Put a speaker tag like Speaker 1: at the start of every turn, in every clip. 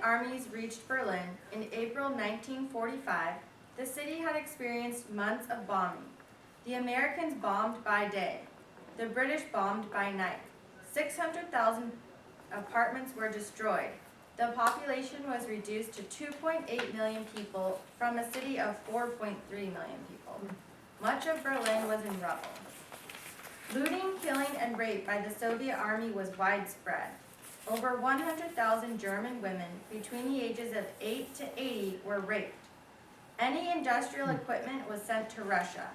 Speaker 1: armies reached Berlin in April 1945, the city had experienced months of bombing. The Americans bombed by day. The British bombed by night. 600,000 apartments were destroyed. The population was reduced to 2.8 million people from a city of 4.3 million people. Much of Berlin was in rubble. Looting, killing, and rape by the Soviet army was widespread. Over 100,000 German women between the ages of 8 to 80 were raped. Any industrial equipment was sent to Russia.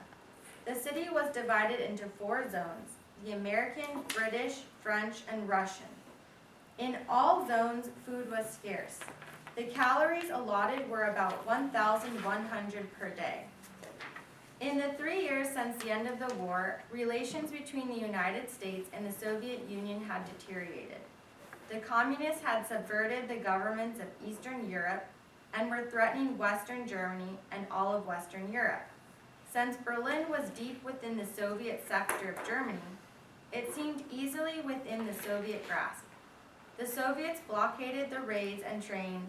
Speaker 1: The city was divided into 4 zones: the American, British, French, and Russian. In all zones, food was scarce. The calories allotted were about 1,100 per day. In the 3 years since the end of the war, relations between the United States and the Soviet Union had deteriorated. The communists had subverted the governments of Eastern Europe and were threatening Western Germany and all of Western Europe. Since Berlin was deep within the Soviet sector of Germany, it seemed easily within the Soviet grasp. The Soviets blockaded the roads and trains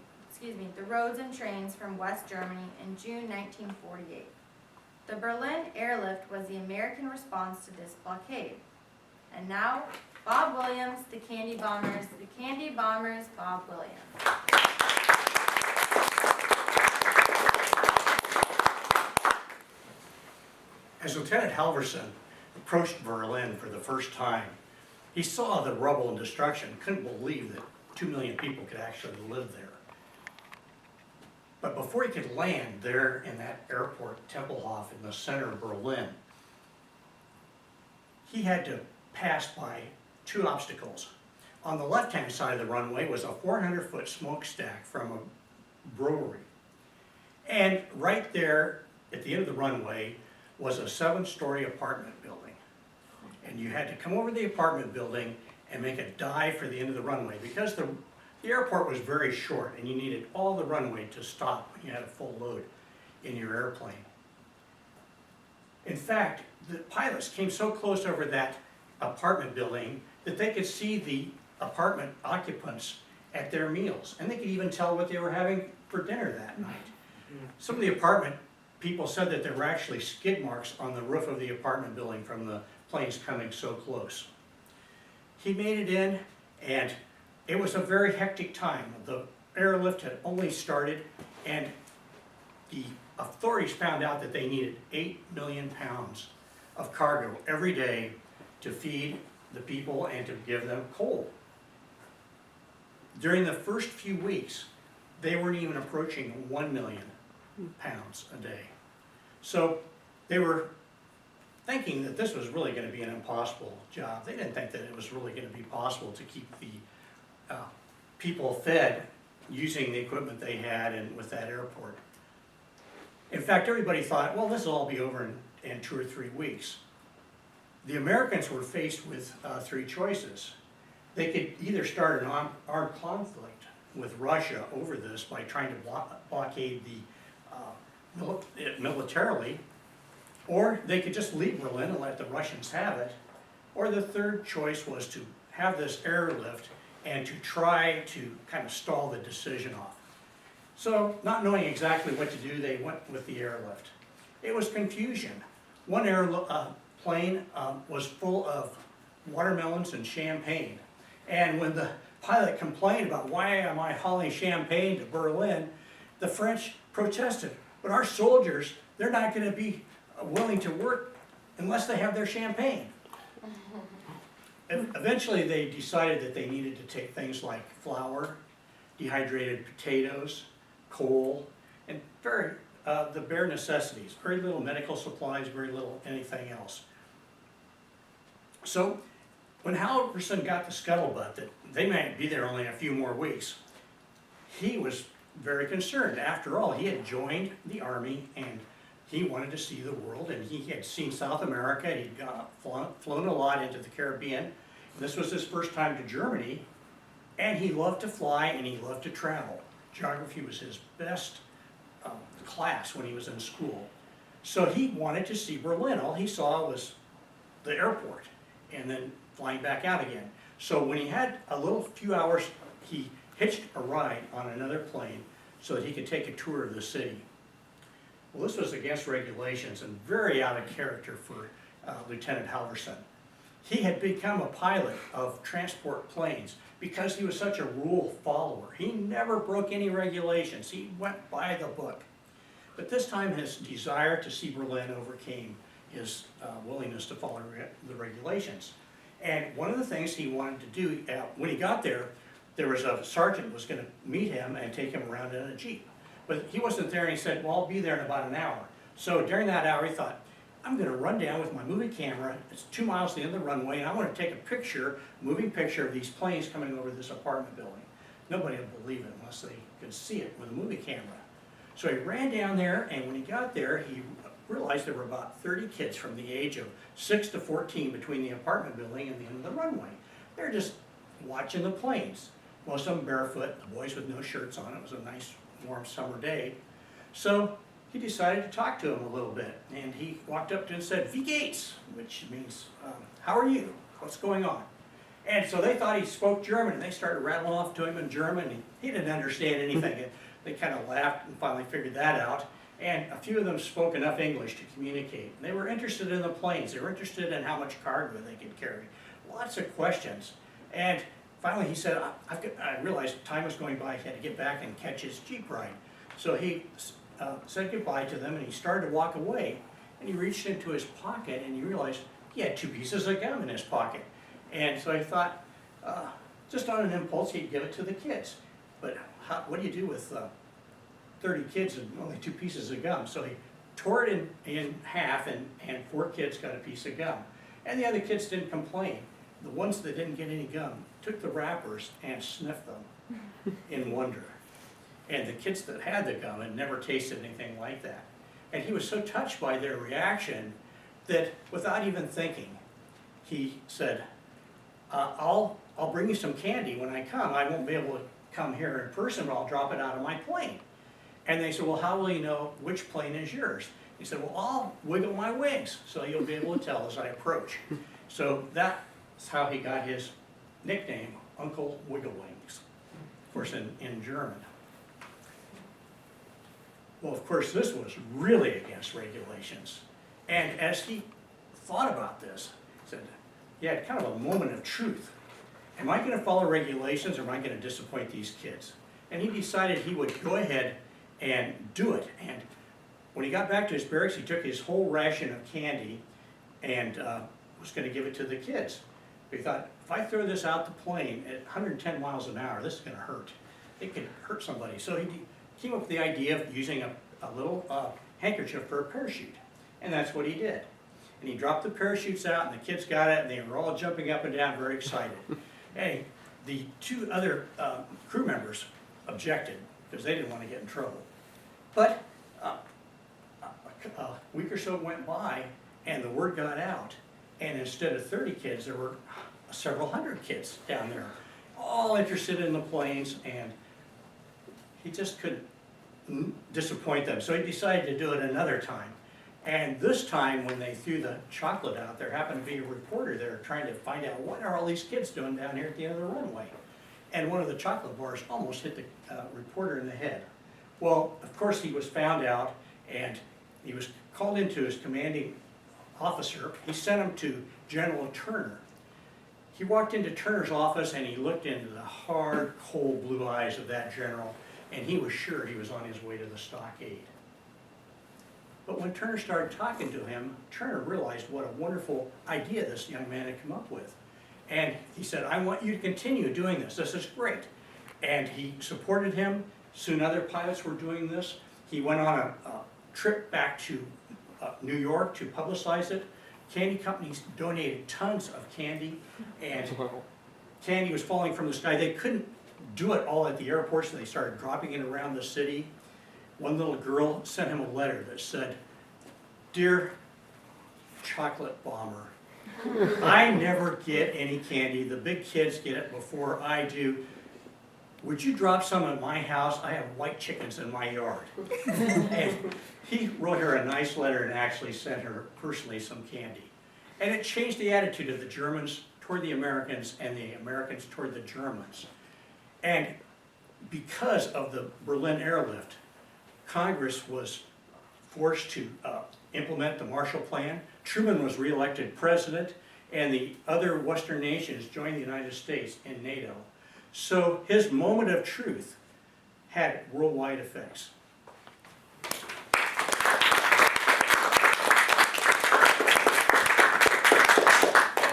Speaker 1: from West Germany in June 1948. The Berlin airlift was the American response to this blockade. And now, Bob Williams, the Candy Bombers, Bob Williams.
Speaker 2: As Lieutenant Halverson approached Berlin for the first time, he saw the rubble and destruction, couldn't believe that 2 million people could actually live there. But before he could land there in that airport, Tempelhof, in the center of Berlin, he had to pass by 2 obstacles. On the left-hand side of the runway was a 400-foot smokestack from a brewery. And right there at the end of the runway was a 7-story apartment building. And you had to come over the apartment building and make a dive for the end of the runway because the airport was very short and you needed all the runway to stop when you had a full load in your airplane. In fact, the pilots came so close over that apartment building that they could see the apartment occupants at their meals, and they could even tell what they were having for dinner that night. Some of the apartment people said that there were actually skid marks on the roof of the apartment building from the planes coming so close. He made it in, and it was a very hectic time. The airlift had only started, and the authorities found out that they needed 8 million pounds of cargo every day to feed the people and to give them coal. During the first few weeks, they weren't even approaching 1 million pounds a day. So they were thinking that this was really going to be an impossible job. They didn't think that it was really going to be possible to keep the people fed using the equipment they had and with that airport. In fact, everybody thought, well, this will all be over in 2 or 3 weeks. The Americans were faced with 3 choices. They could either start an armed conflict with Russia over this by trying to blockade it militarily, or they could just leave Berlin and let the Russians have it, or the third choice was to have this airlift and to try to kind of stall the decision off. So, not knowing exactly what to do, they went with the airlift. It was confusion. One plane was full of watermelons and champagne, and when the pilot complained about why am I hauling champagne to Berlin, the French protested. But our soldiers, they're not going to be willing to work unless they have their champagne. Eventually they decided that they needed to take things like flour, dehydrated potatoes, coal, and the bare necessities. Very little medical supplies, very little anything else. So when Halverson got the scuttlebutt that they might be there only a few more weeks, he was very concerned. After all, he had joined the army and he wanted to see the world, and he had seen South America, and he'd flown a lot into the Caribbean. This was his first time to Germany, and he loved to fly and he loved to travel. Geography was his best class when he was in school. So he wanted to see Berlin. All he saw was the airport and then flying back out again. So when he had a few hours, he hitched a ride on another plane so that he could take a tour of the city. Well, this was against regulations and very out of character for Lieutenant Halverson. He had become a pilot of transport planes because he was such a rule follower. He never broke any regulations. He went by the book. But this time his desire to see Berlin overcame his willingness to follow the regulations. And one of the things he wanted to do, when he got there, there was a sergeant who was going to meet him and take him around in a Jeep. But he wasn't there, and he said, well, I'll be there in about an hour. So during that hour, he thought, I'm going to run down with my movie camera. It's 2 miles to the end of the runway, and I want to take a moving picture of these planes coming over this apartment building. Nobody would believe it unless they could see it with a movie camera. So he ran down there, and when he got there, he realized there were about 30 kids from the age of 6 to 14 between the apartment building and the end of the runway. They're just watching the planes. Most of them barefoot, the boys with no shirts on. It was a nice, warm summer day. So he decided to talk to them a little bit. And he walked up to him and said, Wie geht's? Which means, how are you? What's going on? And so they thought he spoke German, and they started rattling off to him in German. And he didn't understand anything. They kind of laughed and finally figured that out. And a few of them spoke enough English to communicate. And they were interested in the planes. They were interested in how much cargo they could carry. Lots of questions. And finally he said, I realized time was going by. He had to get back and catch his Jeep ride. So he said goodbye to them, and he started to walk away. And he reached into his pocket, and he realized he had 2 pieces of gum in his pocket. And so he thought, just on an impulse, he'd give it to the kids. But what do you do with 30 kids and only 2 pieces of gum? So he tore it in half, and 4 kids got a piece of gum. And the other kids didn't complain. The ones that didn't get any gum took the wrappers and sniffed them in wonder. And the kids that had the gum had never tasted anything like that. And he was so touched by their reaction that without even thinking, he said, I'll bring you some candy when I come. I won't be able to come here in person, but I'll drop it out of my plane. And they said, well, how will you know which plane is yours? He said, well, I'll wiggle my wings, so you'll be able to tell as I approach. So that's how he got his nickname, Uncle Wiggle Wings, of course, in German. Well, of course, this was really against regulations. And as he thought about this, he said, he had kind of a moment of truth. Am I going to follow regulations, or am I going to disappoint these kids? And he decided he would go ahead and do it. And when he got back to his barracks, he took his whole ration of candy and was going to give it to the kids. But he thought, if I throw this out the plane at 110 miles an hour, this is going to hurt. It could hurt somebody. So he came up with the idea of using a little handkerchief for a parachute. And that's what he did. And he dropped the parachutes out, and the kids got it, and they were all jumping up and down, very excited. And the 2 other crew members objected because they didn't want to get in trouble. But a week or so went by, and the word got out. And instead of 30 kids, there were several hundred kids down there, all interested in the planes, and he just couldn't disappoint them. So he decided to do it another time. And this time, when they threw the chocolate out, there happened to be a reporter there trying to find out what are all these kids doing down here at the end of the runway. And one of the chocolate bars almost hit the reporter in the head. Well, of course, he was found out, and he was called into his commanding officer. He sent him to General Turner. He walked into Turner's office, and he looked into the hard, cold blue eyes of that general, and he was sure he was on his way to the stockade. But when Turner started talking to him, Turner realized what a wonderful idea this young man had come up with. And he said, I want you to continue doing this. This is great. And he supported him. Soon other pilots were doing this. He went on a trip back to New York to publicize it. Candy companies donated tons of candy, and candy was falling from the sky. They couldn't do it all at the airport, so they started dropping it around the city. One little girl sent him a letter that said, Dear Chocolate Bomber, I never get any candy. The big kids get it before I do. Would you drop some at my house? I have white chickens in my yard. And he wrote her a nice letter and actually sent her personally some candy. And it changed the attitude of the Germans toward the Americans and the Americans toward the Germans. And because of the Berlin airlift, Congress was forced to implement the Marshall Plan. Truman was reelected president, and the other Western nations joined the United States in NATO. So his moment of truth had worldwide effects.